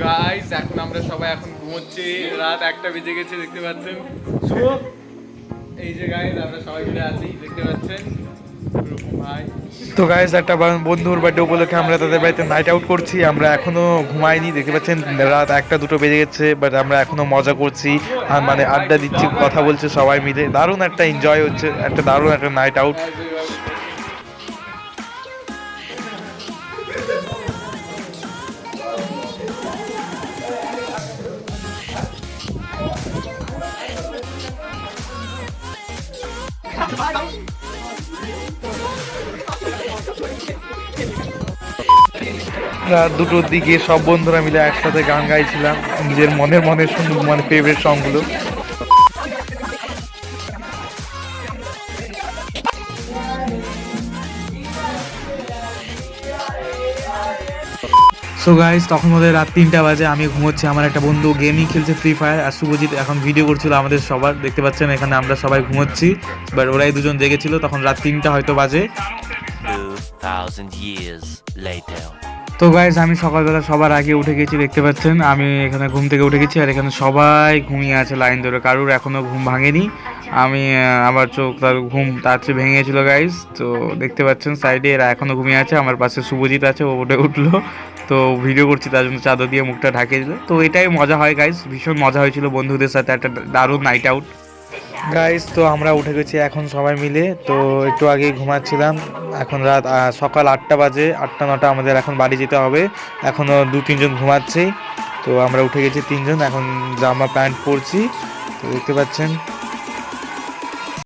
Guys এখন আমরা সবাই এখন ঘুমোচ্ছি, রাত 1টা বেজে গেছে দেখতে পাচ্ছেন। শুভ এই যে গাইস আমরা সবাই মিলে আছি দেখতে পাচ্ছেন ভাই। তো গাইস একটা বন্ধুর বার্থডে উপলক্ষে আমরা তাদের বাড়িতে নাইট আউট করছি। আমরা এখনো ঘুমাইনি, দেখতে পাচ্ছেন রাত 1টা 2টো বেজে গেছে, বাট আমরা এখনো মজা করছি আর মানে আড্ডা দিচ্ছি, কথা বলছে সবাই মিলে, দারুণ একটা এনজয় হচ্ছে, একটা দারুণ একটা নাইট আউট। রাত 2টোর দিকে সব বন্ধুরা মিলে একসাথে গান গাইছিলাম, নিজের মনের মানে ফেভারিট সংগুলো। সো গাইস তখন ওদের রাত 3টা বাজে, আমি ঘুমোচ্ছি, আমার একটা বন্ধু গেমিং খেলছে ফ্রি ফায়ার, আর শুভজিৎ এখন ভিডিও করছিল আমাদের সবার, দেখতে পাচ্ছেন এখানে আমরা সবাই ঘুমোচ্ছি, বাট ওরাই দুজন জেগেছিল, তখন রাত 3টা হয়তো বাজে। 2000 years later. তো গাইস আমি সকালবেলা সবার আগে উঠে গেছি, দেখতে পাচ্ছেন আমি এখানে ঘুম থেকে উঠে গেছি, আর এখানে সবাই ঘুমিয়ে আছে লাইন ধরে, কারুর এখনো ঘুম ভাঙেনি। আমি আমার চোখ তার ঘুম তাড়াতাড়ি ভেঙে গেছিলো গাইস। তো দেখতে পাচ্ছেন সাইডে এরা এখনো ঘুমিয়ে আছে, আমার পাশে শুভজিৎ আছে, ও উঠে উঠলো, তো ভিডিও করছি তার জন্য চাদর দিয়ে মুখটা ঢাকিয়ে দিল। তো এটাই মজা হয় গাইস, ভীষণ মজা হয়েছিল বন্ধুদের সাথে, একটা দারুণ নাইট আউট গাইস। তো আমরা উঠে গেছি এখন সবাই মিলে, তো একটু আগেই ঘুমাচ্ছিলাম, এখন রাত সকাল 8টা বাজে, 8টা 9টা আমাদের এখন বাড়ি যেতে হবে, এখনও 2-3 জন ঘুমাচ্ছি। তো আমরা উঠে গেছি 3 জন, এখন জামা প্যান্ট পরছি, তো দেখতে পাচ্ছেন।